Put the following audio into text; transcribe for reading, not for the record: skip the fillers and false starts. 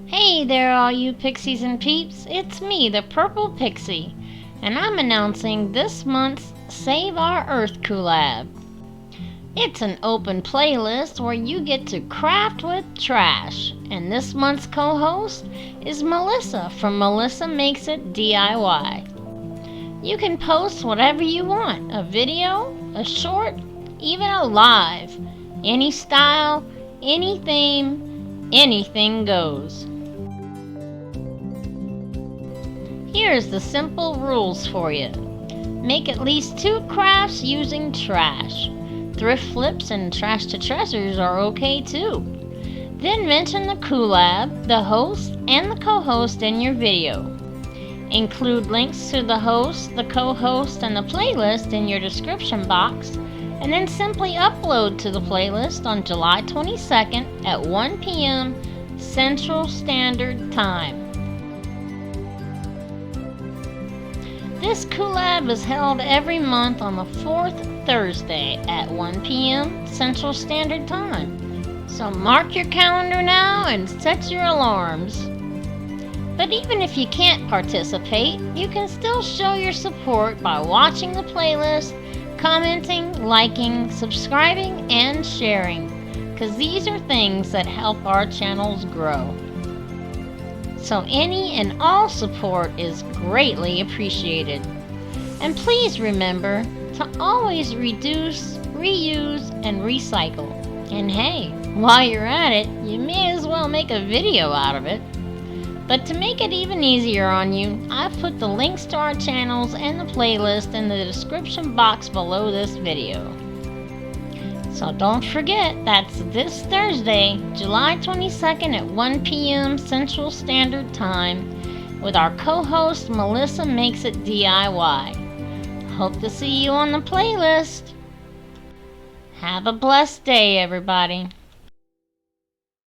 Hey there, all you pixies and peeps. It's me, the Purple Pixie, and I'm announcing this month's Save Our Earth collab. It's an open playlist where you get to craft with trash, and this month's co-host is Melissa from Melissa Makes It DIY. You can post whatever you want, a video, a short, even a live. Any style, any theme, anything goes. Here's the simple rules for you. Make at least 2 crafts using trash. Thrift flips and trash to treasures are okay too. Then mention the collab, the host, and the co-host in your video. Include links to the host, the co-host, and the playlist in your description box, and then simply upload to the playlist on July 22nd at 1 p.m. Central Standard Time. This collab is held every month on the 4th Thursday at 1 p.m. Central Standard Time. So mark your calendar now and set your alarms. But even if you can't participate, you can still show your support by watching the playlist, commenting, liking, subscribing, and sharing, because these are things that help our channels grow. So any and all support is greatly appreciated. And please remember to always reduce, reuse, and recycle. And hey, while you're at it, you may as well make a video out of it. But to make it even easier on you, I've put the links to our channels and the playlist in the description box below this video. So don't forget, that's this Thursday, July 22nd at 1 p.m. Central Standard Time with our co-host Melissa Makes It DIY. Hope to see you on the playlist. Have a blessed day, everybody.